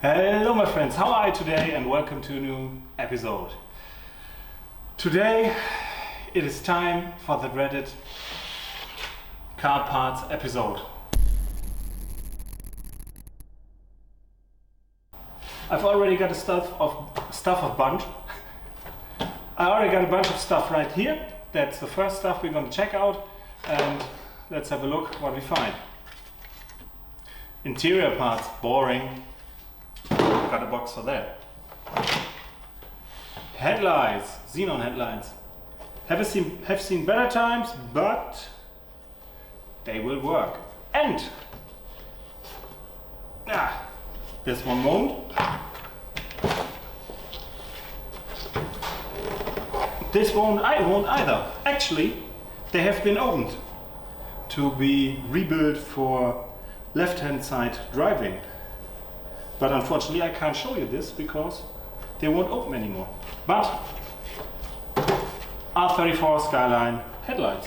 Hello my friends, how are you today and welcome to a new episode. Today it is time for the dreaded car parts episode. I've already got a bunch. I already got a bunch of stuff right here. That's the first stuff we're going to check out, and let's have a look what we find. Interior parts, boring. Got a box for that. Headlights, xenon headlights. Have seen better times, but they will work. And this one won't. This one I won't either. Actually, they have been opened to be rebuilt for left-hand side driving. But unfortunately I can't show you this because they won't open anymore. But R34 Skyline headlights.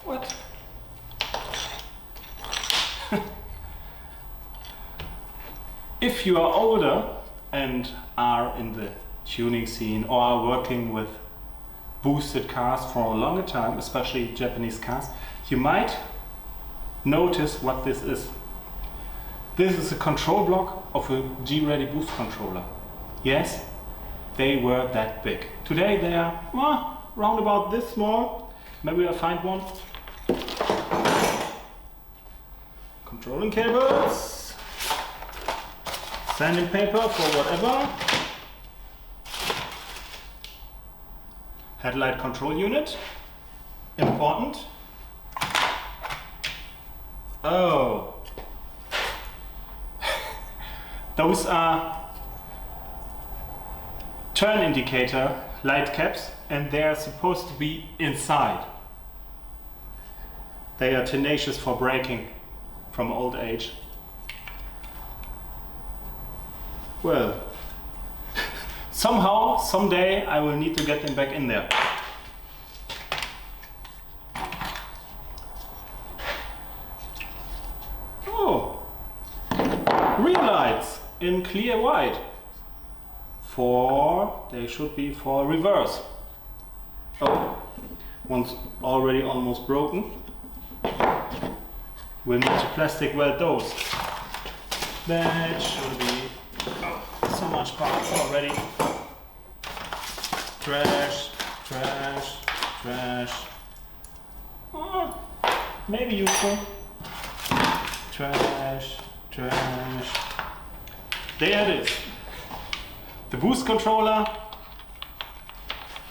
What? If you are older and are in the tuning scene or are working with boosted cars for a longer time, especially Japanese cars, you might notice what this is. This is a control block of a G-Ready boost controller. Yes, they were that big. Today they are round about this small. Maybe I'll find one. Controlling cables, sanding paper for whatever. Headlight control unit, important. Oh, those are turn indicator light caps, and they are supposed to be inside. They are tenacious for braking from old age. Well, somehow, someday I will need to get them back in there. Rear lights in clear white. They should be for reverse. Oh, one's already almost broken. We'll need to plastic weld those. That should be so much parts already. Trash, trash, trash. Maybe useful. Trash. Trash. There it is. The boost controller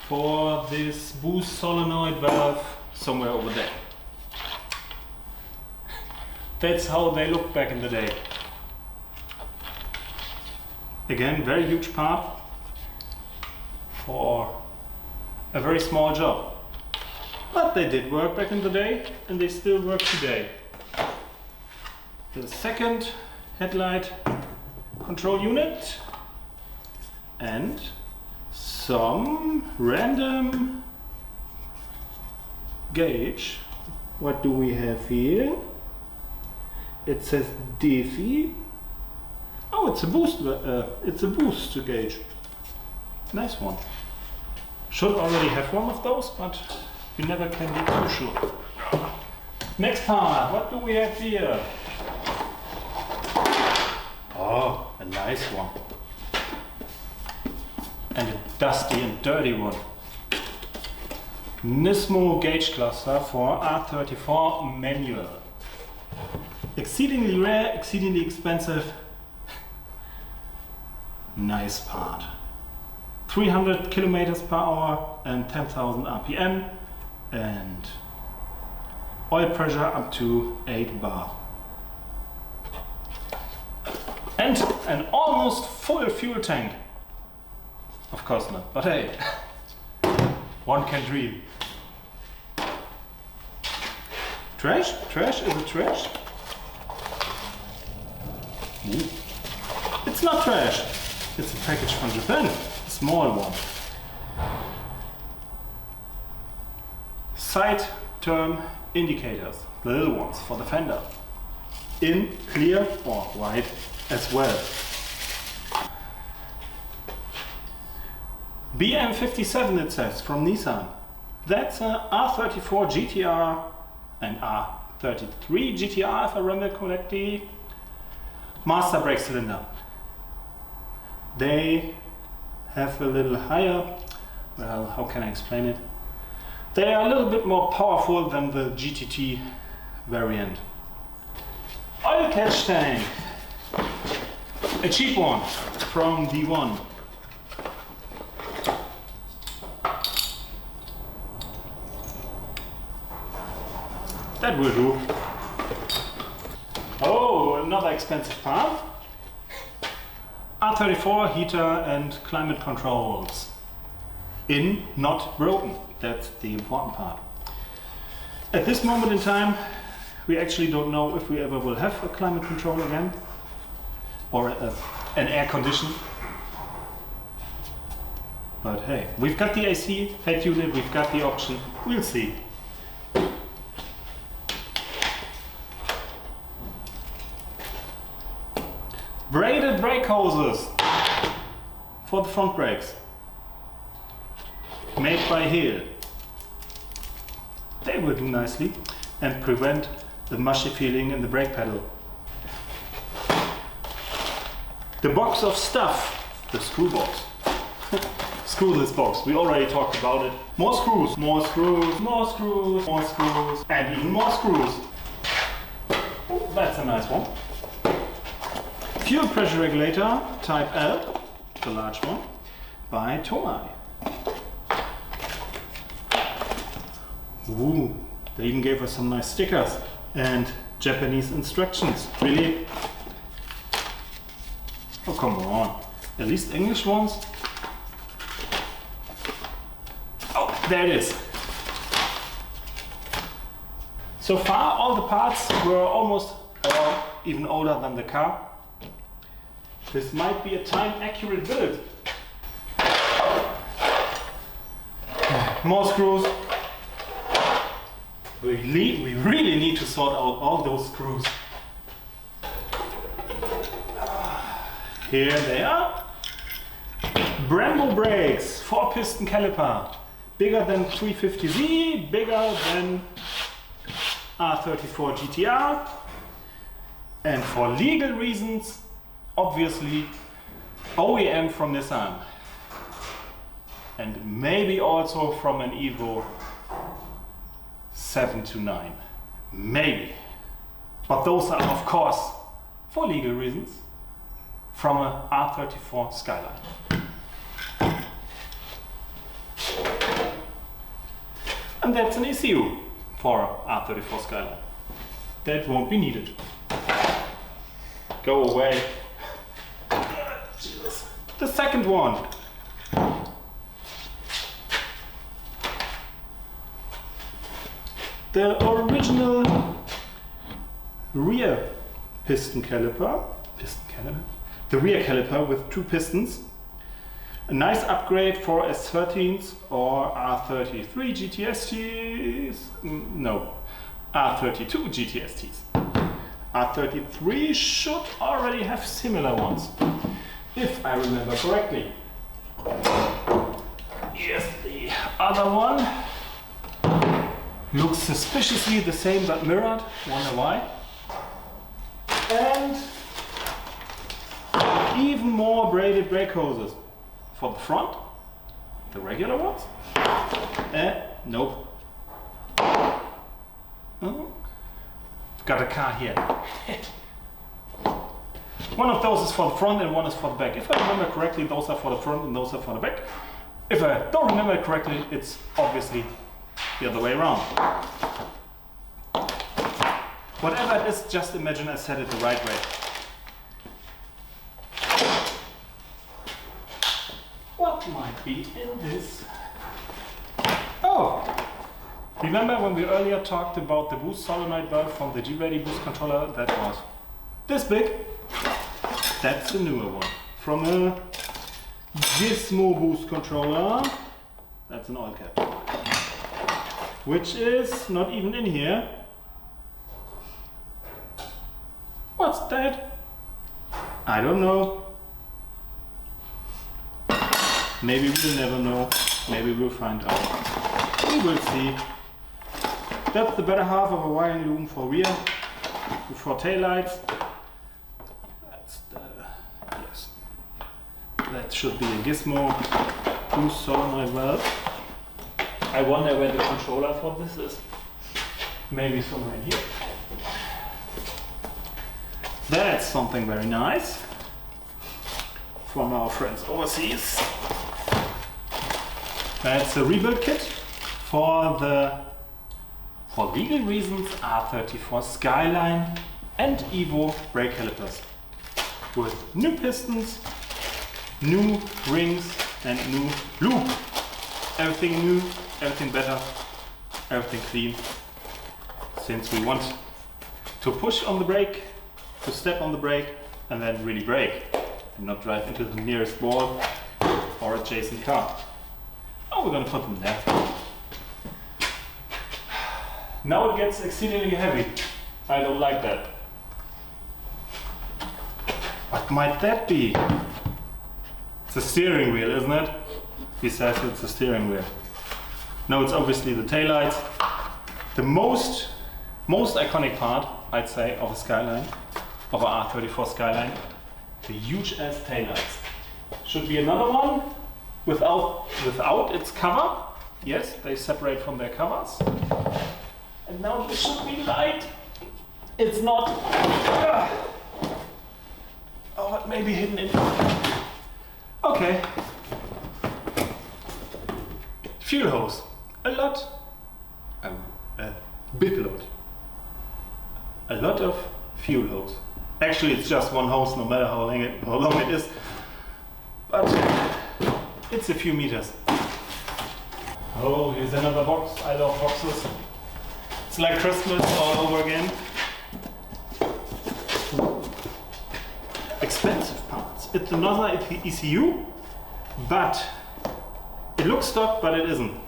for this boost solenoid valve somewhere over there. That's how they looked back in the day. Again, very huge part for a very small job. But they did work back in the day and they still work today. The second headlight control unit and some random gauge. What do we have here? It says Defi. Oh, it's a boost gauge. Nice one. Should already have one of those, but you never can be too sure. Next part, what do we have here? Oh, a nice one. And a dusty and dirty one. Nismo gauge cluster for R34 manual. Exceedingly rare, exceedingly expensive. Nice part. 300 kilometers per hour and 10,000 RPM, and oil pressure up to 8 bar. And an almost full fuel tank. Of course not, but hey, one can dream. Trash? Trash? Is it trash? Ooh. It's not trash. It's a package from Japan. A small one. Side turn indicators. The little ones for the fender. in clear or white as well. BM57 it says from Nissan. That's a R34 GTR and R33 GTR if I remember correctly. Master brake cylinder. They have a little higher, well, how can I explain it? They are a little bit more powerful than the GTT variant. Oil catch tank. A cheap one from D1. That will do. Oh, another expensive part. R34 heater and climate controls. In, not broken. That's the important part. At this moment in time, we actually don't know if we ever will have a climate control again or an air condition. But hey, we've got the AC, head unit, we've got the option. We'll see. Braided brake hoses for the front brakes, made by Hill. They will do nicely and prevent the mushy feeling in the brake pedal. The box of stuff, the screw box. Screw this box, we already talked about it. More screws, more screws, more screws, more screws, and even more screws. Oh, that's a nice one. Fuel pressure regulator, type L, the large one, by Toei. Ooh, they even gave us some nice stickers and Japanese instructions. Really? Oh, come on. At least English ones? Oh, there it is. So far, all the parts were almost or even older than the car. This might be a time-accurate build. More screws. We really need to sort out all those screws. Here they are. Brembo brakes, 4-piston caliper. Bigger than 350Z, bigger than R34 GTR. And for legal reasons, obviously OEM from Nissan. And maybe also from an Evo 7 to 9. Maybe. But those are of course, for legal reasons, from a R34 Skyline. And that's an ECU for R34 Skyline. That won't be needed. Go away. Jesus. The second one. The original rear piston caliper. The rear caliper with 2 pistons. A nice upgrade for S13s or R33 GTSTs. No, R32 GTSTs. R33 should already have similar ones, if I remember correctly. Yes, the other one looks suspiciously the same but mirrored. Wonder why. And even more braided brake hoses for the front, the regular ones. Nope. Oh. Got a car here. One of those is for the front and one is for the back. If I remember correctly, those are for the front and those are for the back. If I don't remember correctly, it's obviously the other way around. Whatever it is, just imagine I said it the right way. What might be in this? Oh! Remember when we earlier talked about the boost solenoid valve from the G-Ready boost controller? That was this big. That's the newer one. From a Gizmo boost controller. That's an oil cap. Which is not even in here. What's that? I don't know. Maybe we'll never know. Maybe we'll find out. We will see. That's the better half of a wiring loom for rear, for taillights. That's the, yes. That should be a gizmo boost solenoid valve. I wonder where the controller for this is. Maybe somewhere in here. That's something very nice from our friends overseas. That's a rebuild kit for legal reasons R34 Skyline and Evo brake calipers with new pistons, new rings and new lube. Everything new, everything better, everything clean. Since we want to push on the brake, to step on the brake and then really brake and not drive into the nearest wall or adjacent car. Oh, we're gonna put them there. Now it gets exceedingly heavy. I don't like that. What might that be? It's a steering wheel, isn't it? He says it's a steering wheel. No, it's obviously the taillights. The most iconic part, I'd say, of a Skyline, of a R34 Skyline, the huge ass taillights. Should be another one without its cover. Yes, they separate from their covers. And now this should be light. It's not. Oh, it may be hidden in. Okay. Fuel hose. A lot. A big lot. A lot of fuel hose. Actually, it's just one hose, no matter how long it is. But it's a few meters. Oh, here's another box. I love boxes. It's like Christmas all over again. Expensive parts. It's another ECU, but it looks stock, but it isn't.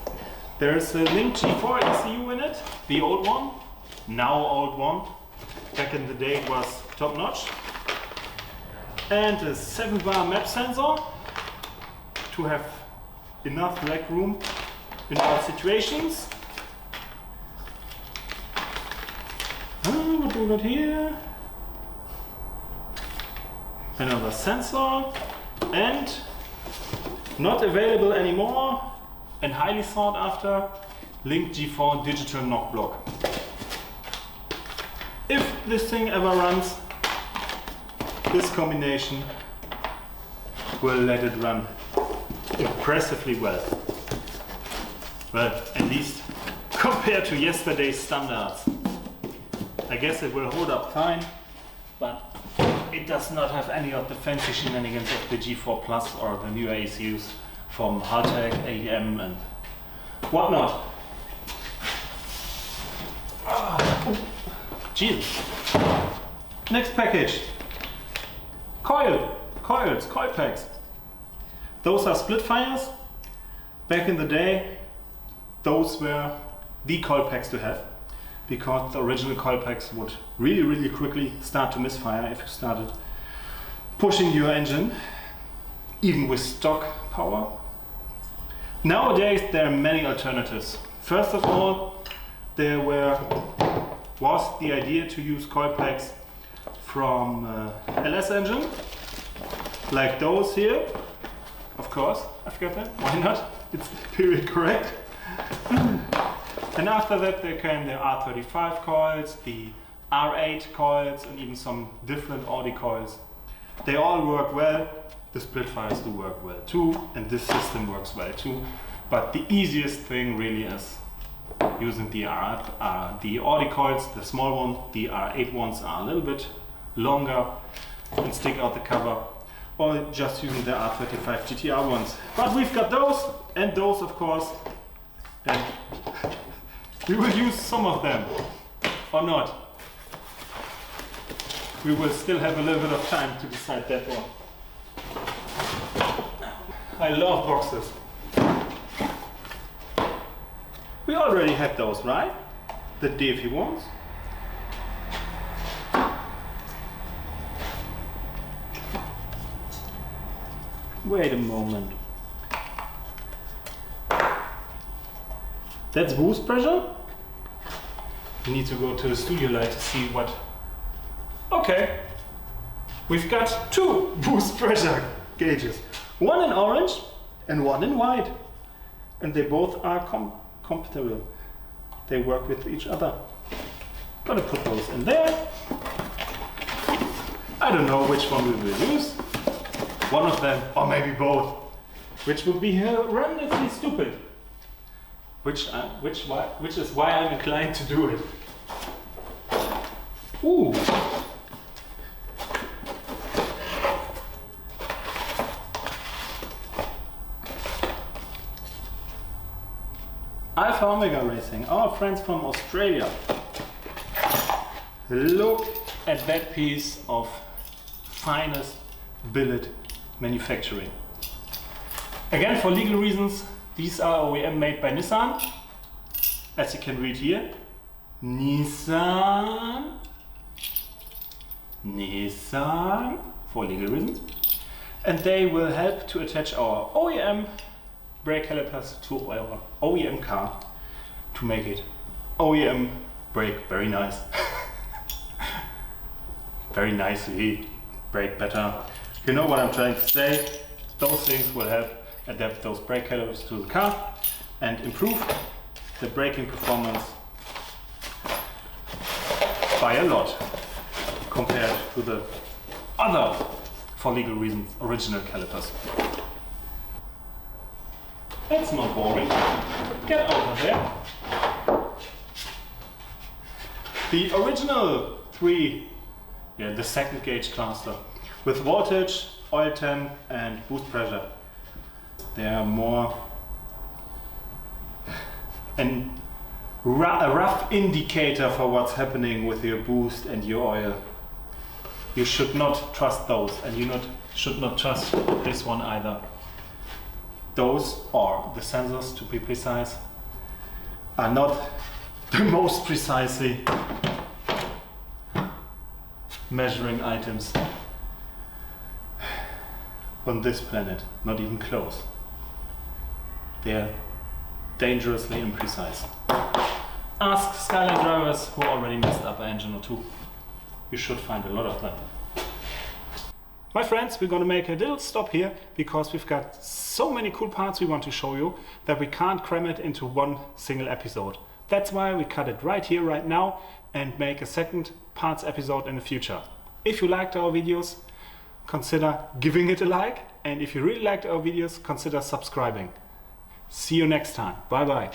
There's a Link G4 ECU in it, the old one, now old one. Back in the day it was top notch. And a 7-bar map sensor to have enough leg room in all situations. What do we got here? Another sensor, and not available anymore and highly sought after Link G4 digital knock block. If this thing ever runs, this combination will let it run impressively well. Well, at least compared to yesterday's standards. I guess it will hold up fine, but it does not have any of the fancy shenanigans of the G4 Plus or the newer ECUs from Haltech, AEM and whatnot. Jesus. Next package. Coil packs. Those are split fires. Back in the day, those were the coil packs to have, because the original coil packs would really quickly start to misfire if you started pushing your engine, even with stock power. Nowadays there are many alternatives. First of all, there was the idea to use coil packs from LS engine, like those here. Of course, I forgot that. Why not? It's period correct. And after that there came the R35 coils, the R8 coils, and even some different Audi coils. They all work well. The split fires do work well too, and this system works well too. But the easiest thing really is using the Audi coils, the small one. The R8 ones are a little bit longer and stick out the cover, or just using the R35 GTR ones. But we've got those, and those of course, and we will use some of them, or not. We will still have a little bit of time to decide that one. I love boxes. We already had those, right? The DFE ones. Wait a moment. That's boost pressure. We need to go to the studio light to see what... Okay. We've got two boost pressure gauges. One in orange and one in white. And they both are compatible. They work with each other. Gonna put those in there. I don't know which one we will use. One of them, or maybe both. Which would be horrendously stupid. Which is why I'm inclined to do it. Ooh. Alpha Omega Racing, our friends from Australia. Look at that piece of finest billet manufacturing. Again, for legal reasons, these are OEM made by Nissan. As you can read here, Nissan, for legal reasons. And they will help to attach our OEM brake calipers to our OEM car to make it OEM brake very nice. Very nicely brake better. You know what I'm trying to say? Those things will help adapt those brake calipers to the car and improve the braking performance by a lot compared to the other, for legal reasons, original calipers. That's not boring. Get out of there. The original the second gauge cluster with voltage, oil temp and boost pressure. They are more a rough indicator for what's happening with your boost and your oil. You should not trust those, and you should not trust this one either. Those, or the sensors to be precise, are not the most precisely measuring items on this planet, not even close. They are dangerously imprecise. Ask Skyline drivers who already messed up an engine or two. You should find a lot of them. My friends, we're going to make a little stop here because we've got so many cool parts we want to show you that we can't cram it into one single episode. That's why we cut it right here, right now, and make a second parts episode in the future. If you liked our videos, consider giving it a like, and if you really liked our videos, consider subscribing. See you next time. Bye bye.